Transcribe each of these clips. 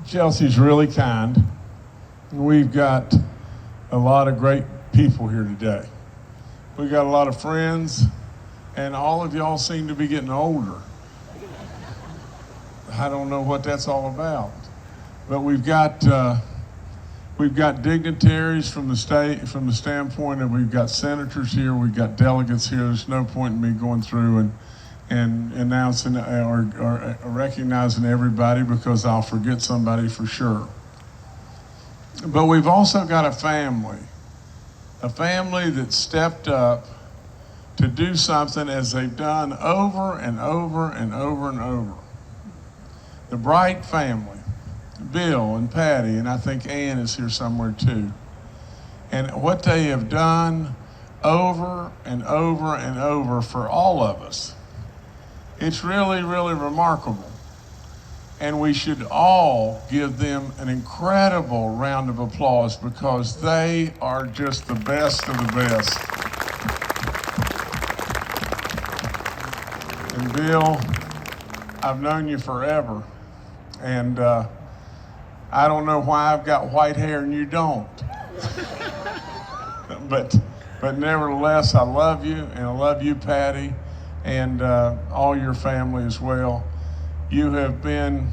Chelsea's really kind. We've got a lot of great people here today. We've got a lot of friends, and all of y'all seem to be getting older. I don't know what that's all about, but we've got dignitaries from the state, from the standpoint of we've got senators here, we've got delegates here. There's no point in me going through and announcing or recognizing everybody because I'll forget somebody for sure. But we've also got a family that stepped up to do something as they've done over and over and over and over. The Bright family, Bill and Patty, and I think Ann is here somewhere too. And what they have done over and over and over for all of us, it's really, really remarkable. And we should all give them an incredible round of applause because they are just the best of the best. And Bill, I've known you forever. And I don't know why I've got white hair and you don't. but nevertheless, I love you, and I love you, Patty, and all your family as well. You have been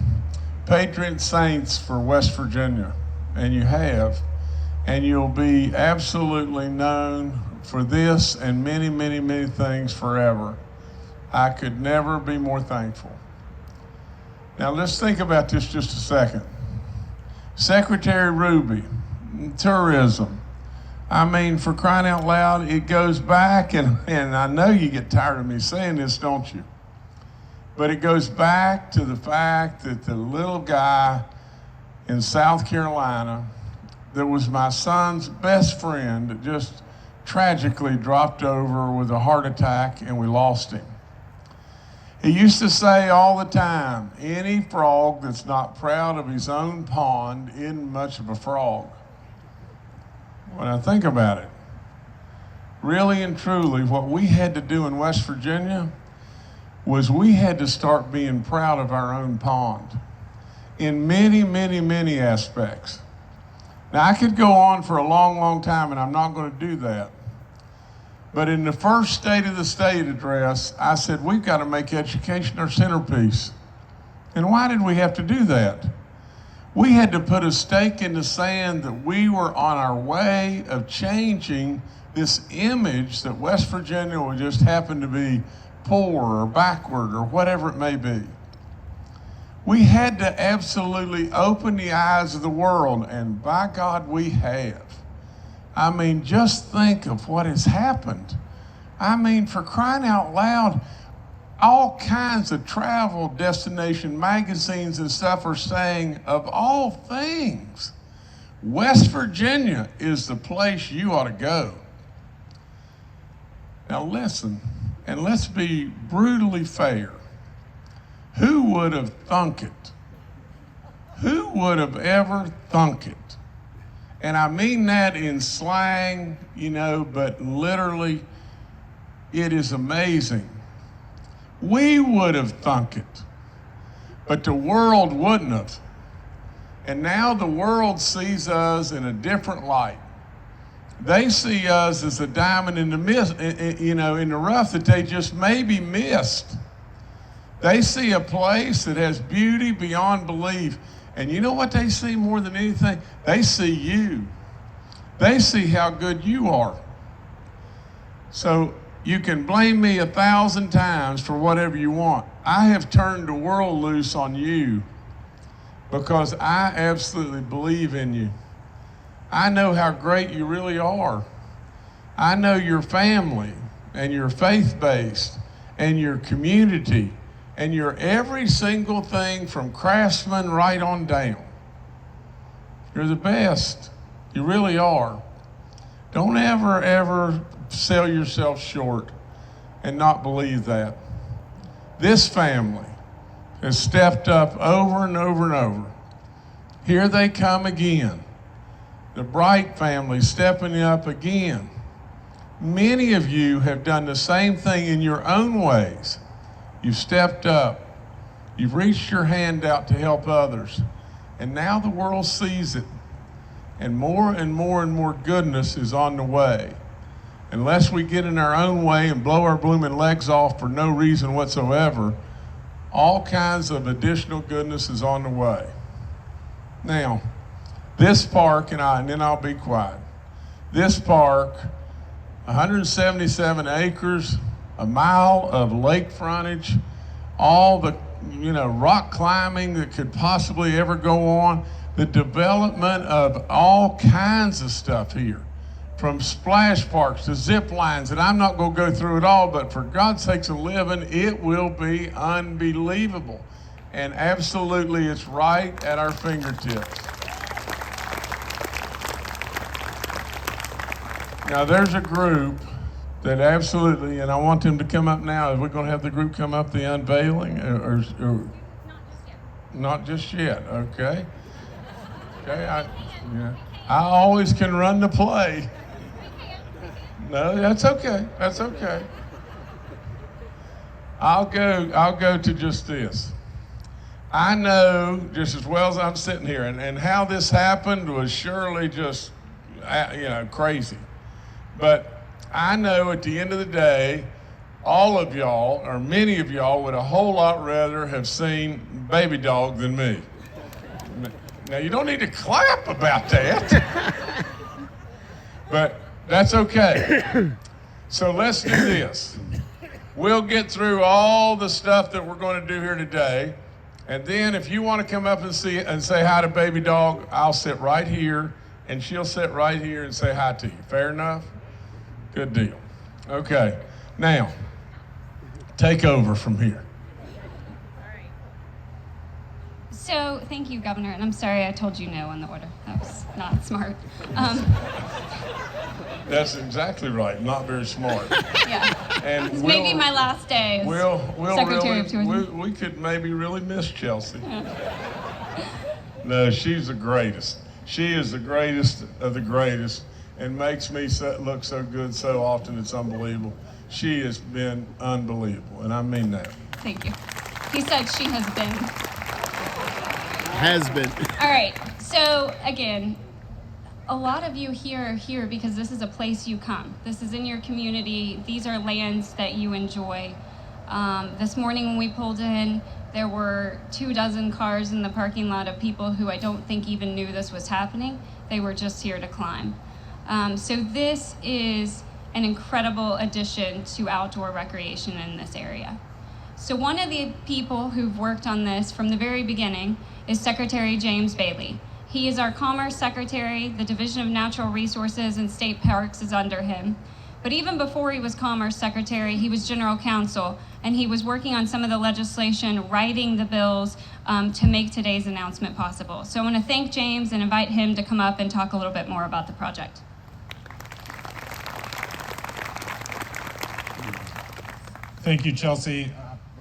patron saints for West Virginia, and you have, and you'll be absolutely known for this and many, many, many things forever. I could never be more thankful. Now let's think about this just a second. Secretary Ruby, tourism. I mean, for crying out loud, it goes back, and I know you get tired of me saying this, don't you? But it goes back to the fact that the little guy in South Carolina that was my son's best friend that just tragically dropped over with a heart attack and we lost him. He used to say all the time, any frog that's not proud of his own pond isn't much of a frog. When I think about it, really and truly, what we had to do in West Virginia was we had to start being proud of our own pond in many, many, many aspects. Now, I could go on for a long, long time, and I'm not going to do that. But in the first State of the State address, I said, we've got to make education our centerpiece. And why did we have to do that? We had to put a stake in the sand that we were on our way of changing this image that West Virginia would just happen to be poor or backward or whatever it may be. We had to absolutely open the eyes of the world, and by God, we have. I mean, just think of what has happened. I mean, for crying out loud, all kinds of travel destination magazines and stuff are saying, of all things, West Virginia is the place you ought to go. Now listen, and let's be brutally fair. Who would have thunk it? Who would have ever thunk it? And I mean that in slang, but literally, it is amazing. We would have thunk it, but the world wouldn't have. And now the world sees us in a different light. They see us as a diamond in the rough that they just maybe missed. They see a place that has beauty beyond belief. And you know what they see more than anything? They see you. They see how good you are. So you can blame me 1,000 times for whatever you want. I have turned the world loose on you because I absolutely believe in you. I know how great you really are. I know your family and your faith-based and your community and your every single thing from Craftsman right on down. You're the best. You really are. Don't ever sell yourself short and not believe that. This family has stepped up over and over and over. Here they come again. The Bright family stepping up again. Many of you have done the same thing in your own ways. You've stepped up. You've reached your hand out to help others. And now the world sees it. And more and more goodness is on the way. Unless we get in our own way and blow our blooming legs off for no reason whatsoever, all kinds of additional goodness is on the way. Now, this park, and then I'll be quiet. This park, 177 acres, a mile of lake frontage, all the rock climbing that could possibly ever go on, the development of all kinds of stuff here, from splash parks to zip lines, and I'm not going to go through it all, but for God's sakes of living, it will be unbelievable. And absolutely, it's right at our fingertips. Now, there's a group that absolutely, and I want them to come up now. Are we going to have the group come up, the unveiling? Or not just yet, okay. Okay, I always can run the play. No, that's okay, that's okay. I'll go to just this. I know just as well as I'm sitting here, and how this happened was surely just, crazy. But I know at the end of the day, all of y'all, or many of y'all, would a whole lot rather have seen Baby Dog than me. Now, you don't need to clap about that, but that's okay. So let's do this. We'll get through all the stuff that we're going to do here today, and then if you want to come up and say hi to Baby Dog, I'll sit right here, and she'll sit right here and say hi to you. Fair enough? Good deal. Okay, now, take over from here. So, thank you, Governor, and I'm sorry I told you no on the order. That was not smart. That's exactly right, not very smart. Yeah, and it's maybe my last day as Secretary of Tourism. We could maybe really miss Chelsea. No, she's the greatest. She is the greatest of the greatest, and makes me look so good so often, it's unbelievable. She has been unbelievable, and I mean that. Thank you. He said she has been. Has been. All right, so again, a lot of you here are here because this is a place you come. This is in your community. These are lands that you enjoy. This morning when we pulled in, there were 24 cars in the parking lot of people who I don't think even knew this was happening. They were just here to climb. So this is an incredible addition to outdoor recreation in this area. So one of the people who've worked on this from the very beginning is Secretary James Bailey. He is our Commerce Secretary. The Division of Natural Resources and State Parks is under him. But even before he was Commerce Secretary, he was General Counsel, and he was working on some of the legislation, writing the bills to make today's announcement possible. So I want to thank James and invite him to come up and talk a little bit more about the project. Thank you, Chelsea.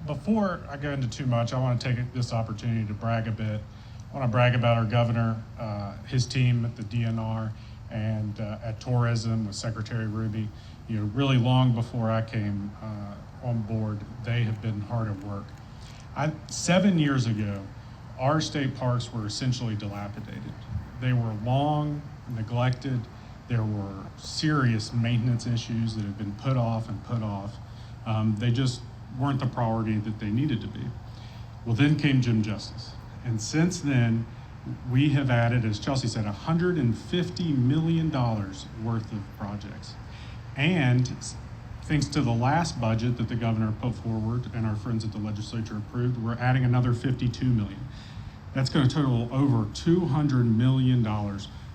Before I go into too much, I want to take this opportunity to brag a bit. I want to brag about our governor, his team at the DNR, and at tourism with Secretary Ruby. Really long before I came on board, they have been hard at work. 7 years ago, our state parks were essentially dilapidated. They were long neglected. There were serious maintenance issues that have been put off and put off. They just weren't the priority that they needed to be. Well, then came Jim Justice. And since then, we have added, as Chelsea said, $150 million worth of projects. And thanks to the last budget that the governor put forward and our friends at the legislature approved, we're adding another $52 million. That's going to total over $200 million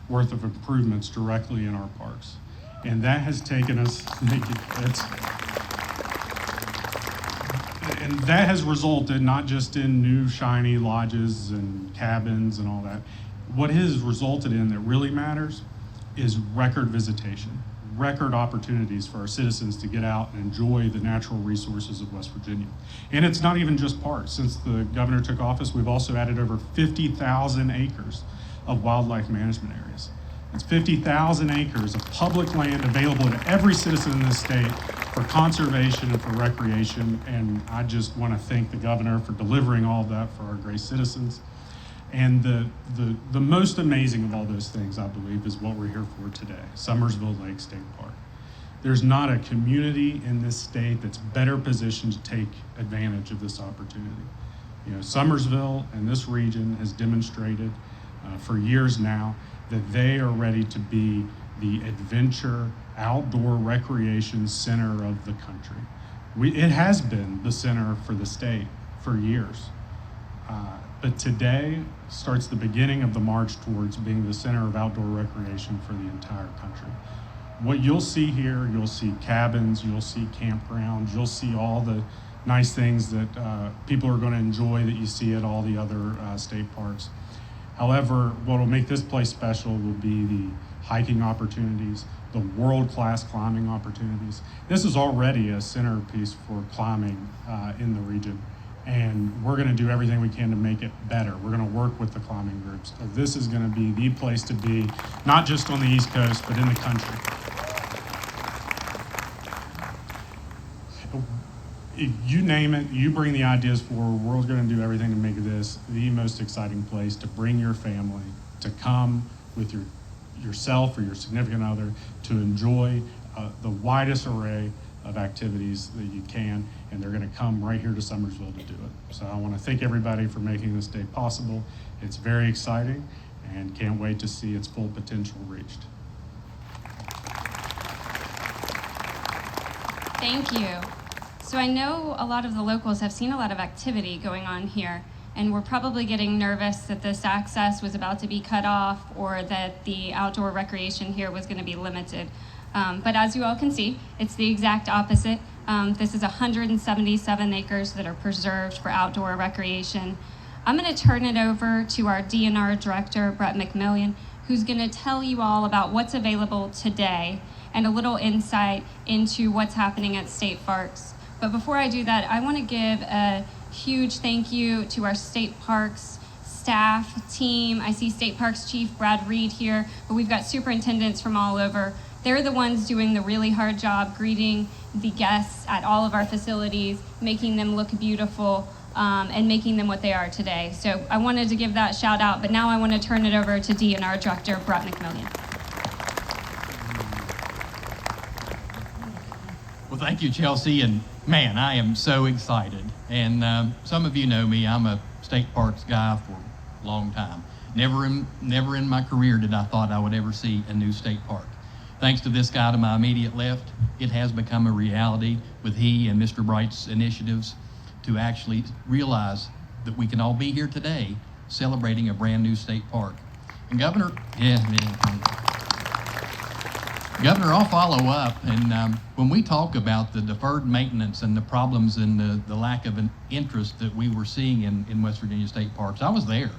worth of improvements directly in our parks. And that has taken us, and that has resulted not just in new shiny lodges and cabins and all that. What it has resulted in that really matters is record visitation, record opportunities for our citizens to get out and enjoy the natural resources of West Virginia. And it's not even just parks. Since the governor took office, we've also added over 50,000 acres of wildlife management areas. It's 50,000 acres of public land available to every citizen in this state for conservation and for recreation, and I just want to thank the governor for delivering all of that for our great citizens. And the most amazing of all those things, I believe, is what we're here for today, Summersville Lake State Park. There's not a community in this state that's better positioned to take advantage of this opportunity. You know, Summersville and this region has demonstrated for years now that they are ready to be the adventure, outdoor recreation center of the country. It has been the center for the state for years. But today starts the beginning of the march towards being the center of outdoor recreation for the entire country. What you'll see here, you'll see cabins, you'll see campgrounds, you'll see all the nice things that people are going to enjoy that you see at all the other state parks. However, what will make this place special will be the hiking opportunities, the world-class climbing opportunities. This is already a centerpiece for climbing in the region, and we're going to do everything we can to make it better. We're going to work with the climbing groups. This is going to be the place to be, not just on the East Coast, but in the country. If you name it, you bring the ideas forward, we're going to do everything to make this the most exciting place to bring your family, to come with yourself or your significant other, to enjoy the widest array of activities that you can, and they're going to come right here to Summersville to do it. So I want to thank everybody for making this day possible. It's very exciting, and can't wait to see its full potential reached. Thank you. So I know a lot of the locals have seen a lot of activity going on here, and we're probably getting nervous that this access was about to be cut off or that the outdoor recreation here was going to be limited. But as you all can see, it's the exact opposite. This is 177 acres that are preserved for outdoor recreation. I'm going to turn it over to our DNR director, Brett McMillian, who's going to tell you all about what's available today and a little insight into what's happening at state parks. But before I do that, I want to give a huge thank you to our state parks staff, team. I see State Parks Chief Brad Reed here, but we've got superintendents from all over. They're the ones doing the really hard job greeting the guests at all of our facilities, making them look beautiful, and making them what they are today. So I wanted to give that shout out, but now I want to turn it over to DNR Director Brett McMillian. Well, thank you, Chelsea, and man, I am so excited. And some of you know me, I'm a state parks guy for a long time. Never in my career did I thought I would ever see a new state park. Thanks to this guy to my immediate left, it has become a reality with he and Mr. Bright's initiatives to actually realize that we can all be here today celebrating a brand new state park. And Governor, Governor, I'll follow up. And when we talk about the deferred maintenance and the problems and the lack of an interest that we were seeing in West Virginia state parks, I was there.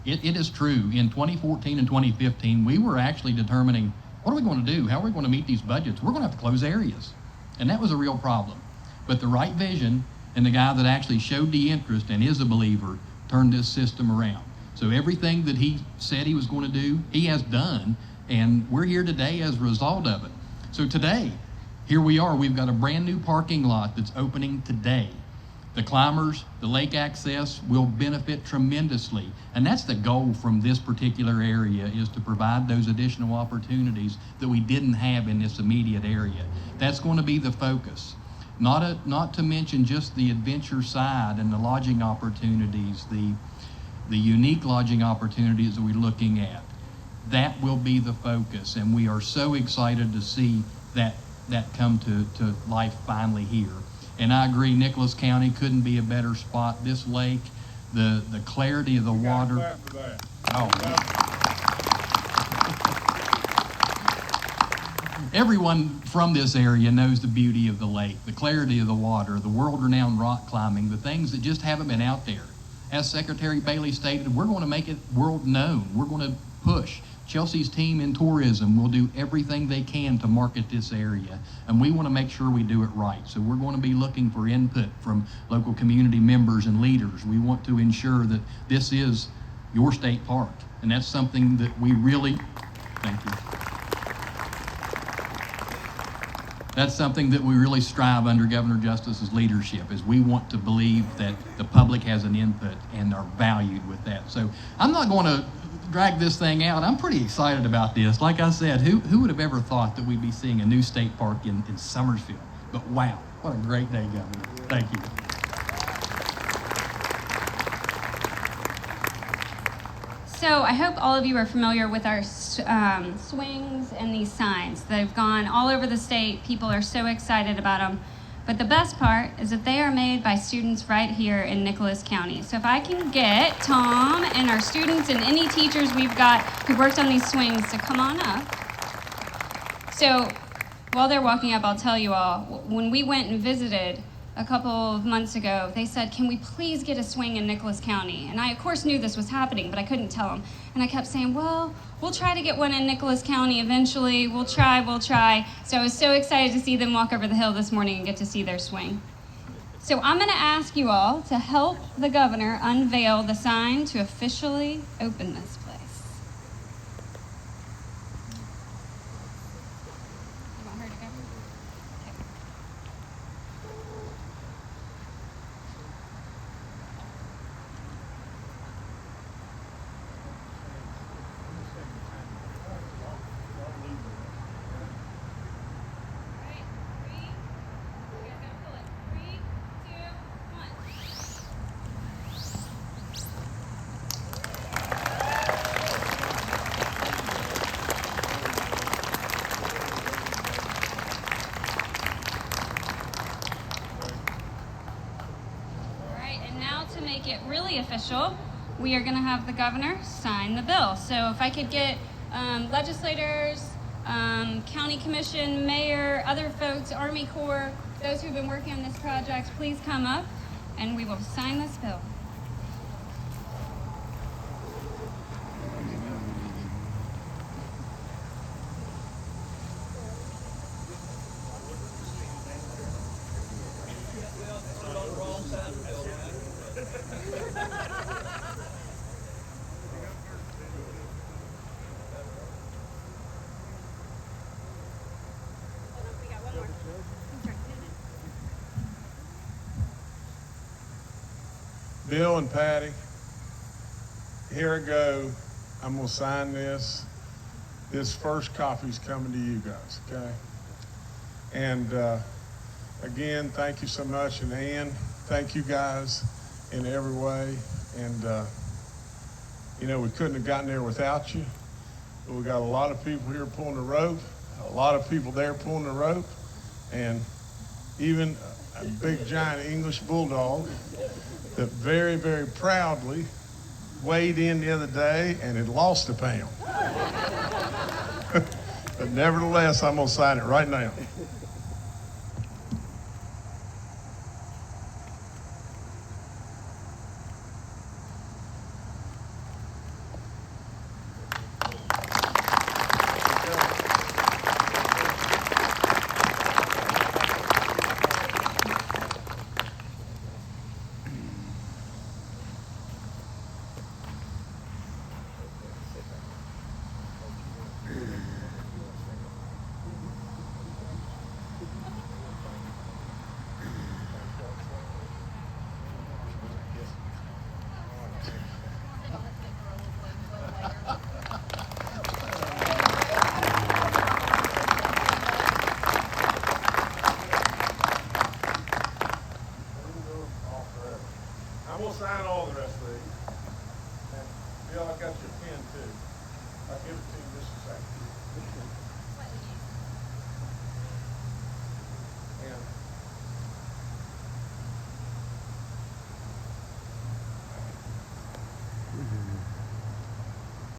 It is true. In 2014 and 2015, we were actually determining, what are we going to do? How are we going to meet these budgets? We're going to have to close areas. And that was a real problem. But the right vision and the guy that actually showed the interest and is a believer turned this system around. So everything that he said he was going to do, he has done. And we're here today as a result of it. So today, here we are. We've got a brand new parking lot that's opening today. The climbers, the lake access will benefit tremendously. And that's the goal from this particular area, is to provide those additional opportunities that we didn't have in this immediate area. That's going to be the focus. Not to mention just the adventure side and the lodging opportunities, the unique lodging opportunities that we're looking at. That will be the focus, and we are so excited to see that come to life finally here. And I agree, Nicholas County couldn't be a better spot. This lake, the clarity of the water. Oh. Everyone from this area knows the beauty of the lake, the clarity of the water, the world-renowned rock climbing, the things that just haven't been out there. As Secretary Bailey stated, we're going to make it world known. We're going to push. Chelsea's team in tourism will do everything they can to market this area, and we want to make sure we do it right. So we're going to be looking for input from local community members and leaders. We want to ensure that this is your state park, and that's something that we really, thank you. That's something that we really strive under Governor Justice's leadership, is we want to believe that the public has an input and are valued with that. So I'm not going to drag this thing out. I'm pretty excited about this. Like I said, who would have ever thought that we'd be seeing a new state park in Summersville? But wow, what a great day, Governor. Thank you. So I hope all of you are familiar with our swings and these signs. They've gone all over the state. People are so excited about them. But the best part is that they are made by students right here in Nicholas County. So if I can get Tom and our students and any teachers we've got who worked on these swings to come on up. So while they're walking up, I'll tell you all, when we went and visited a couple of months ago, they said, can we please get a swing in Nicholas County? And I, of course, knew this was happening, but I couldn't tell them. And I kept saying, well, we'll try to get one in Nicholas County eventually. We'll try. So I was so excited to see them walk over the hill this morning and get to see their swing. So I'm going to ask you all to help the governor unveil the sign to officially open this place. You want her to go? Okay. To make it really official, we are going to have the governor sign the bill. So if I could get legislators, county commission, mayor, other folks, Army Corps, those who've been working on this project, please come up and we will sign this bill. Bill and Patty, here I go. I'm gonna sign this. This first copy's coming to you guys, okay? And again, thank you so much. And Ann, thank you guys in every way. And you know, we couldn't have gotten there without you. But we got a lot of people here pulling the rope, a lot of people there pulling the rope, and even a big giant English bulldog that very, very proudly weighed in the other day and had lost a pound. But nevertheless, I'm gonna sign it right now.